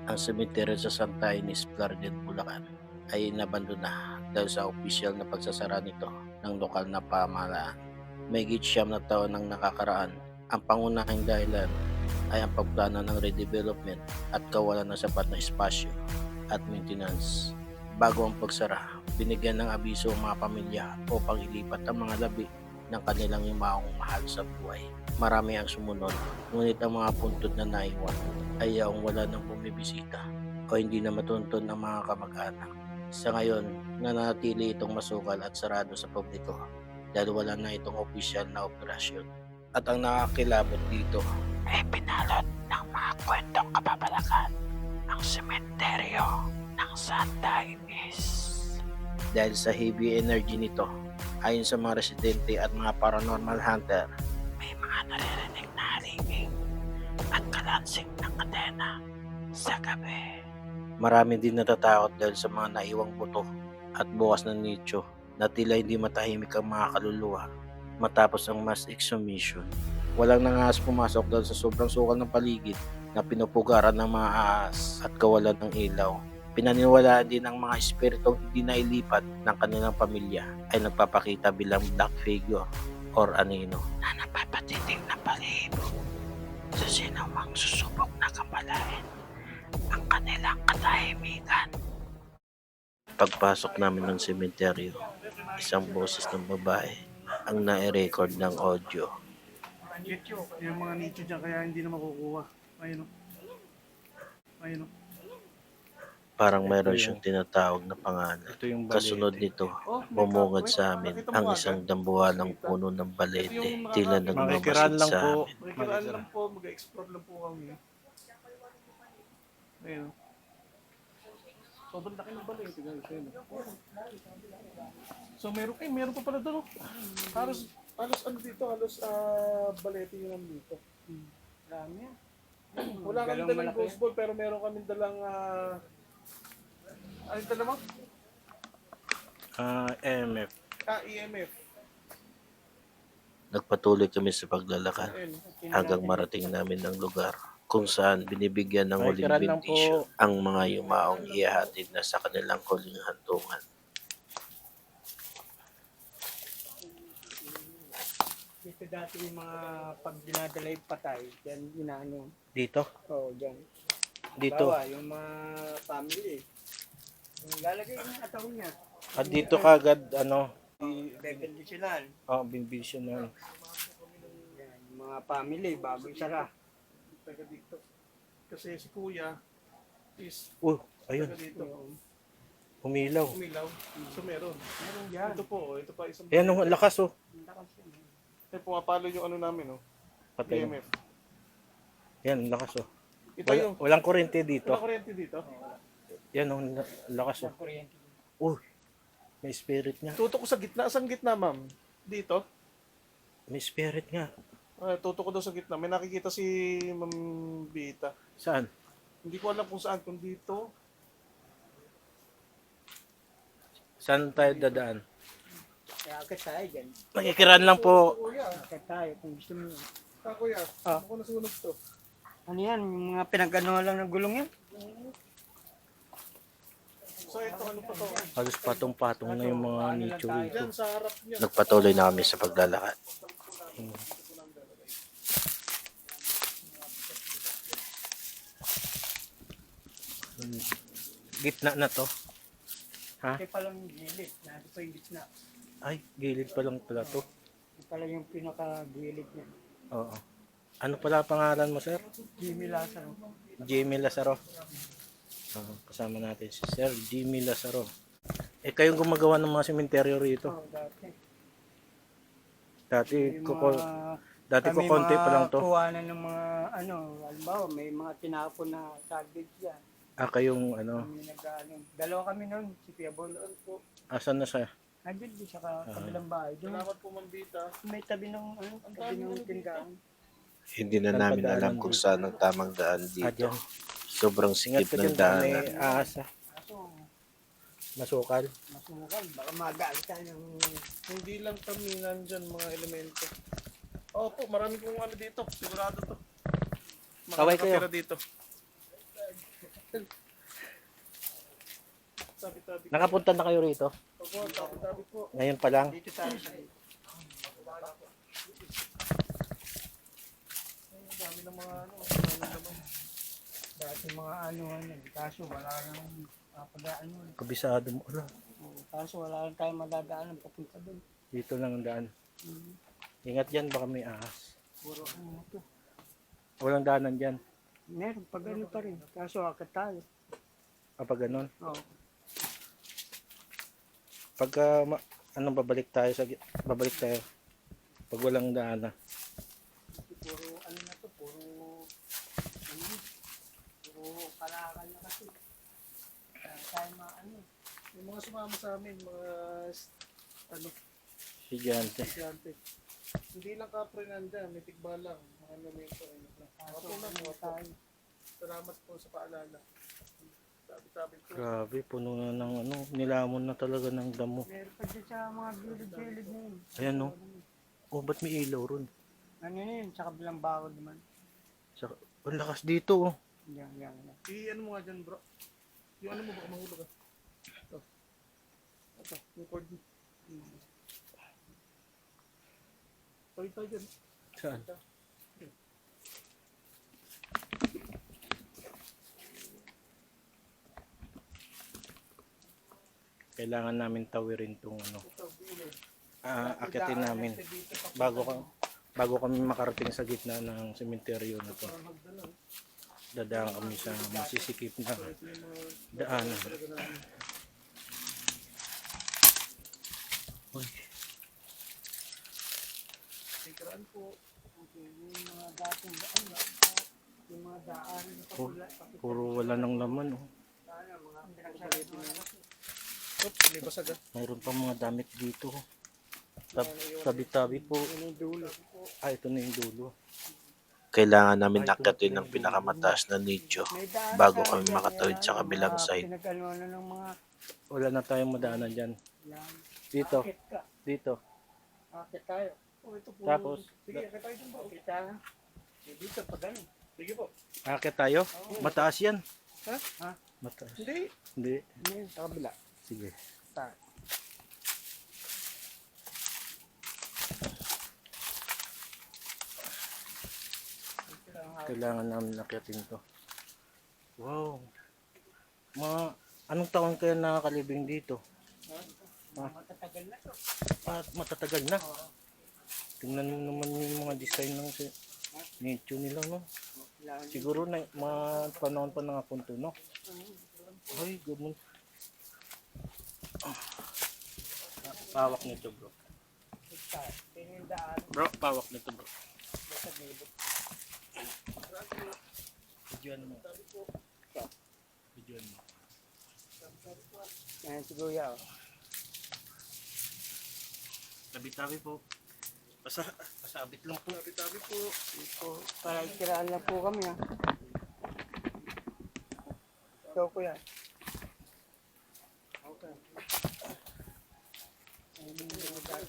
Ang sementeryo sa Santa Ynez, Plaridel, Bulacan ay inabandona dahil sa opisyal na pagsasara nito ng lokal na pamahalaan. Mahigit 9 taon nang nakakaraan, ang pangunahing dahilan ay ang pagplano ng redevelopment at kawalan ng sapat na espasyo at maintenance. Bago ang pagsara, binigyan ng abiso ang mga pamilya upang ilipat ang mga labi ng kanilang yumaong mahal sa buhay. Marami ang sumunod, ngunit ang mga puntod na naiwan ay yaong wala nang bumibisita o hindi na matuntun ng mga kamag-anak. Sa ngayon, nanatili itong masukal at sarado sa publiko dahil wala na itong opisyal na operasyon. At ang nakakilabot dito ay pinalot ng mga kwentong kababalakan ang sementeryo ng Santa Ynez. Dahil sa heavy energy nito, ayon sa mga residente at mga paranormal hunter, may mga naririnig na halinging at kalansing ng kadena sa gabi. Marami din natatakot dahil sa mga naiwang buto at bukas ng nicho na tila hindi matahimik ang mga kaluluwa matapos ang mass exhumation. Walang nangaas pumasok dahil sa sobrang sukal ng paligid na pinupugaran ng mga ahas at kawalan ng ilaw. Pinaniwalaan din ang mga espiritong hindi nailipat ng kanilang pamilya ay nagpapakita bilang black figure or anino na napapatitig na palihimo sa sinumang susubok na kamalain ang kanilang katahimikan. Pagpasok namin ng sementeryo, isang boses ng babae ang nai-record ng audio. Yung mga nicho dyan kaya hindi na makukuha. Ayun o. Ayun o. Parang mayroon siyang tinatawag na pangalan. Kasunod nito, bumungad sa amin ang isang dambuhalang puno ng balete, tila nagmamasid sa amin. Makikiraan lang po, mag-explore lang po kami. Ayun o. Sobrang laki ng balete guys. Ayun o. So meron pa pala doon o. Halos ano dito, balete yun dito. Marami yan. Wala kami dalang ghost ball pero meron kami dalang ano ito naman? EMF. EMF. Nagpatuloy kami sa paglalakad hanggang marating namin ang lugar kung saan binibigyan ng huling bendisyon ang mga yumaong ihahatid na sa kanilang huling hantungan. Dito dati yung mga pag dinadala yung patay, dyan inaano. Dito? Oo, dyan. Dito? Bawa, yung mga family. Yung lalagay yung katawan niya. At dito kagad, Bebendisyonan. bendisyonan. Yan, yung mga family, bago isara. Taga dito. Kasi si kuya is Ayun, taga dito. umilaw. Umilaw. So meron. Meron dyan. Ito pa isang Ayan, ang lakas oh. pumapalo yung ano namin oh. Patay. EMF. Yan, ang lakas oh. Ito yung Walang kuryente dito. wala kuryente dito. Yan ang lakas oh. May spirit nga. Tutok ko sa gitna. Saan gitna, ma'am? Dito? May spirit nga. Tutok ko daw sa gitna. May nakikita si Ma'am Bita. Saan? Hindi ko alam kung saan. Kung dito. Saan tayo dadaan? Kaya akit tayo dyan. Nakikiran lang po. Kuya. Akit tayo kung gusto mo. Kuya. Ah. Ako nasunog to. Ano yan? Yung mga pinagano lang ng gulong yan? So ito ano pa to? Halos patong-patong na yung mga nicho rito. Diyan sa harap niya. Nagpatuloy na kami sa paglalakad. Gitna na to. Ito pala yung gilid. Nandito pa yung gitna. Ay, gilid pa lang pala to. Ito pala yung pinaka-gilid niya. Oo. Ano pala pangalan mo, sir? Jimmy Lazaro. Jimmy Lazaro. Kasama natin si Sir Jimmy Lazaro. Kayong gumagawa ng mga sementeryo rito. Oo, dati. Dati Yung ko mga- dati ko Kami konti pa lang to. kuhanan ng mga halimbawa may mga tinapon na salvage yan. Kayong Kami dalawa kami noon, si Pia Boloan po. asan na siya? Nandun din sa kabilang bahay. Doon Salamat po, Ma'am Bita. may tabi ng tindahan. Hindi na namin alam kung saan ang tamang daan dito. Diyan. Sobrang Ingat sikip ka ng dyan, may daanan. ahas. Kaso, Masukal. masukal. Baka magalit tayo ng... Hindi lang kami nandyan mga elemento. Opo, marami pong ano dito. Sigurado to. Kaway kayo. Makakatira dito. Tabi-tabi. Nakapunta na kayo rito? Opo, tabi-tabi po. Ngayon pa lang? Dito tayo sa dito. Ang dami ng mga ano. Ano naman. Dati mga ano, kaso wala nang papadaan yun. Kabisado mo. Ala, Kaso wala lang tayong madadaan papunta doon. dito lang ang daan. Ingat dyan, baka may ahas. Puro ano to. Walang daanan dyan. Meron, pag ano pa rin. Kaso akit tayo. Kapag ganun. Oo. Pagka, anong babalik tayo pag walang daanan. Puro ano na to, puro kalakal na kasi. Kaya tayo ano. Yung mga sumama sa amin, mga ano, Gigante. estudyante. Hindi lang kapre nandyan, may tigba lang. Mga elemento. Kaso Opo lang, ano opo. tayo. Salamat po sa paalala. Tabi-tabi po. Grabe, puno na ng ano, nilamon na talaga ng damo. Meron pa dyan sa mga gilid-gilid na yun. Ayan no. Oh, ba't may ilaw ron? Ano yun, sa kabilang bakod naman. Sa, ang lakas dito oh. Yan. I-ano mo nga dyan bro. Yung ano mo baka mahulog ah. Ito. Ito, yung cord mo. Tayo tayo dyan. Saan? Kailangan namin tawirin tong ano. Akitin namin bago kami makarating sa gitna ng sementeryo na to. Dadaan kami sa masisikip na daanan. Uy, Sikraan po. Yung mga dating daan, yung mga daan, puro wala ng laman oh. mga pinagsalito na kasi. Oops, may basag ah. Mayroon pa mga damit dito. Tabi-tabi po. Yun yung dulo. Ito na yung dulo. Kailangan namin akyatin ng pinakamataas na nicho May daan bago sa kami dyan, makatawid sa yung kabilang mga side. pinag-ano ng mga Wala na tayong madaanan dyan. yan. Dito. Akit ka. Dito. Akit tayo. Oh, ito po. Tapos, Sige, akit tayo dyan bro. Akit tayo. Dito pag ano. Sige po. akit tayo. Mataas yan. Ha? Mataas. Hindi. Hindi. Yun, sa kabila. Sige. Tayo. Kailangan namin akyatin to. Wow. Anong taon kaya nakakalibing dito? Matatagal na to. Matatagal na. Tingnan mo naman yung mga design ng nicho nila, no? Siguro na mga panahon pa nakapunto, no? Ay, ganun. Pawak nito, bro. Tayo. Yun yung daan. Bro, pawak nito, bro. Sa gilid. Videoan mo. Videoan mo. Yan si Kuya. Oh. Tabi-tabi po. Pasabit lang po. Tabi-tabi po. Ito, para ikiraan lang po kami ha. Ikaw Kuya. Okay.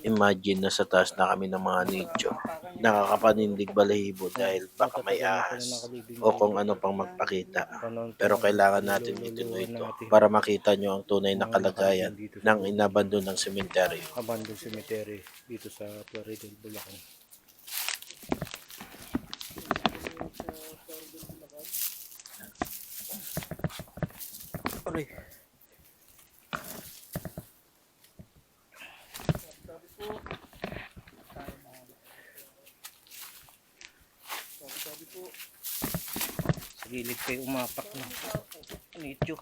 Imagine na sa taas na kami ng mga nicho. Nakakapanindig balahibo dahil baka may ahas o kung ano pang magpakita. Pero kailangan natin ituloy ito para makita nyo ang tunay na kalagayan ng inabandon ng sementeryo. Abandoned cemetery dito sa Plaridel, Bulacan. Aray. Tabi-tabi po. Sa gilid kayo umapak na. Nicho.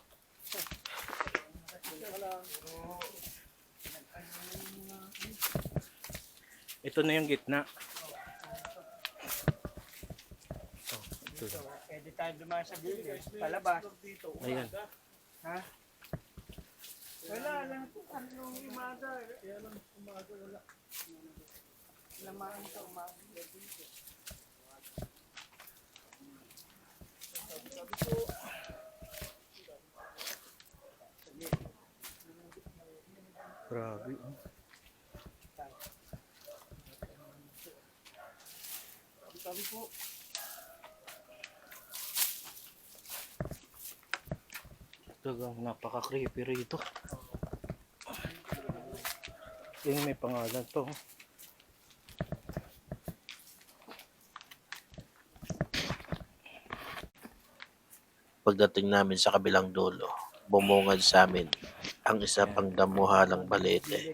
Ito na yung gitna. Oh, ito na. Pwede tayo dumaan sa gilid. Palabas. Ayan. Ha? Wala lang po. Anong umaga? Kaya lang umaga wala. Lamaan sa umaga. Grabe. Oh. Tabi po. Talagang napaka-creepy rito. Yung may pangalan to. Pagdating namin sa kabilang dulo, bumungad sa amin ang isa pang damuhalang balete.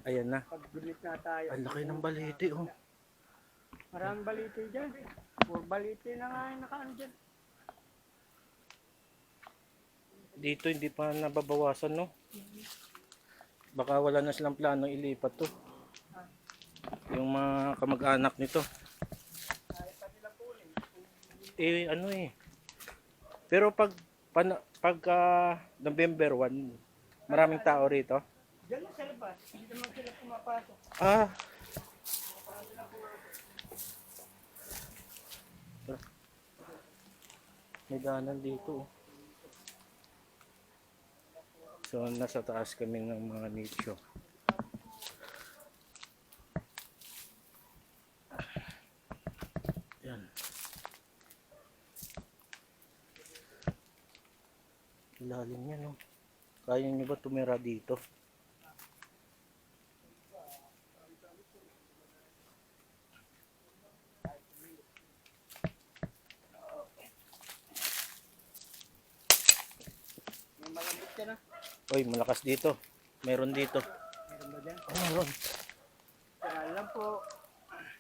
Ayan na. Pagbilit na tayo. Ang laki ng balete, oh. Maraming balite dyan. Puro balite na nga yung nakaan dyan. Dito hindi pa nababawasan, no? Baka wala na silang plano ilipat to. Yung mga kamag-anak nito. Ano eh. Pero pagka November 1, maraming tao rito. Dyan na sa labas. Hindi naman sila pumapasok. Ah. May daanan dito, oh. So, nasa taas kami ng mga nicho. Yan. Ilalim yan, oh. Kaya nyo ba tumira dito? May malambot ka na. Oy, malakas dito. Meron dito. Meron ba dyan? Oh, meron. Kaya lang po.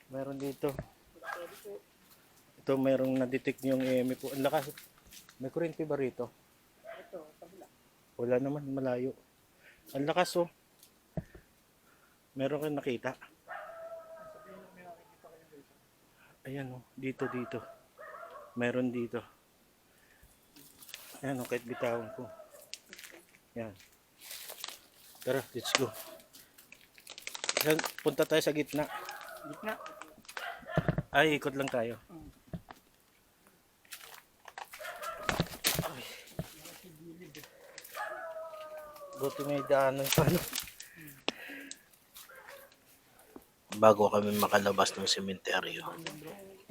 Meron dito. Sorry po. Ito, merong na-detect yung EMI po. Ang lakas. May kuryente ba rito? Ito, kabila. Wala naman, malayo. Ang lakas, oh. Meron kang nakita. Sabihin mo, may nakikita kayo dito. Ayan, oh. Dito, dito. Meron dito. Ayan, oh. Kahit bitawan ko. Yan. Tara, let's go. Punta tayo sa gitna. Gitna. Ay, ikot lang tayo. Ay. Buti may daanan pa, no? Bago kami makalabas ng sementeryo,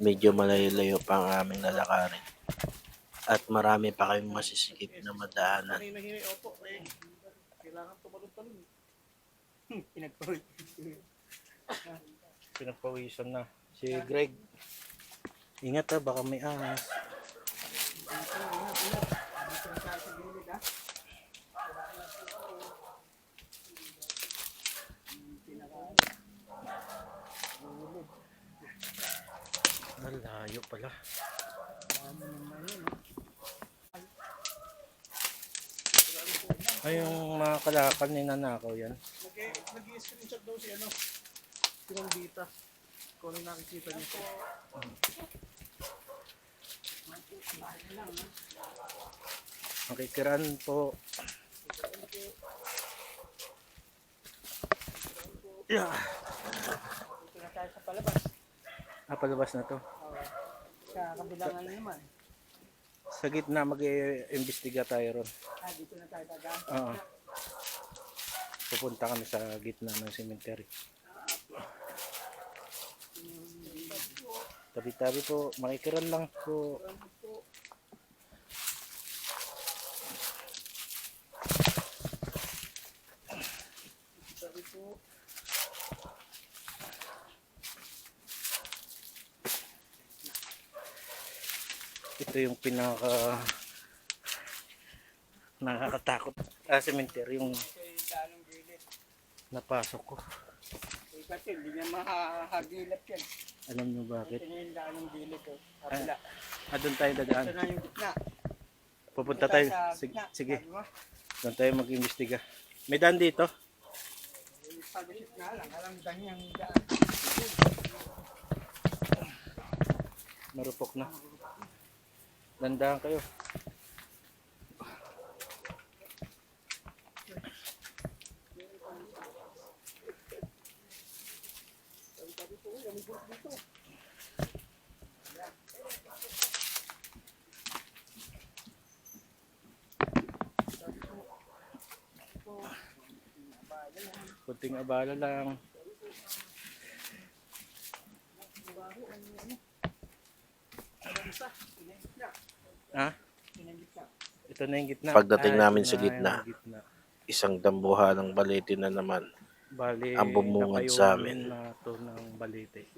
medyo malayo-layo pa ang aming lalakarin. At marami pa kayong masisikip na madaanan. Hinahinay, opo. Eh, kailangan tumalon-talon. Pinagpawit. Pinagpawisan na. Si Greg. Ingat, ha, baka may ahas. Dito na tayo sa gilid, ha? Ang layo pala. Ay, yung mga kalakal ni nanakaw yan. Nag-i-screenshot daw si ano. Si Rondita. Kung ano nakikita niya. Makikiran po. Yeah. Dito na tayo sa palabas. Palabas na to. Sa kabilang ano naman. Sa gitna mag-iimbestiga tayo ron. Dito na tayo tagaan. Oo. Pupunta kami sa gitna ng cemetery. Tabi-tabi po, makikiran lang po. Ito yung nakakatakot cemetery yung Dalong gilid. napasok ko. Kasi hindi niya mahahagilap yan. Alam nyo bakit? Ito na yung dalong gilid, oh. Kabila. Doon tayo dadaan. Ito na yung gitna. Pupunta tayo. Sa Sige, gitna. sige. Sabi mo, Doon tayo mag-imbestiga. May daan dito. pag-isip na lang. Alam danyang daan. Marupok na. Dandaan kayo. Kunting abala lang. Ha? Pinagitna. Ito na yung gitna. Pagdating Ito namin sa na gitna, yung gitna. isang dambuha ng balete na naman Bali, ang bumungad sa amin. na to ng balite.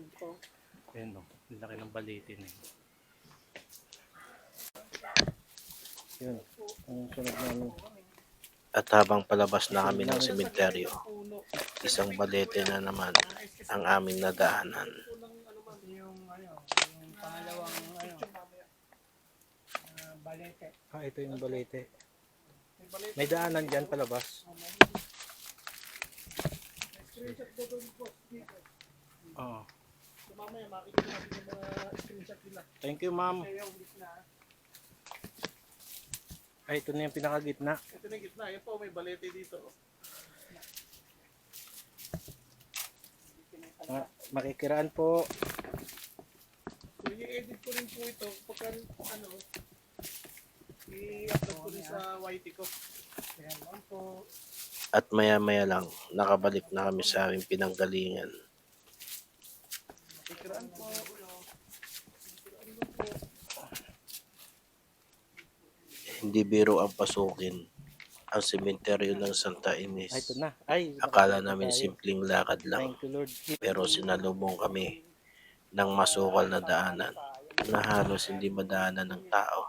Ayan o, laki ng balite na yun. Yun, ang sunod namin. At habang palabas na kami ng sementeryo, isang balete na naman ang aming nadaanan. Yung pangalawang balete. Ito yung balite. May daanan dyan palabas. Oo. Mamaya makikita natin yung mga screenshot nila. Thank you, ma'am. Yung gitna. Ito na yung pinakagitna. Ito na yung gitna. Yan po, may balete dito. Makikiraan po. So, i-edit ko rin po ito. Pagka, i-upload ko rin sa YT ko. Ayan lang po. At maya-maya lang, nakabalik na kami sa aming pinanggalingan. Ikiraan po. Hindi biro ang pasukin ang sementeryo ng Santa Ines. Ito na. Ay, Akala nakapasok namin tayo. simpleng lakad lang, Thank you, Lord. pero sinalubong kami ng masukal na daanan na halos hindi madaanan ng tao.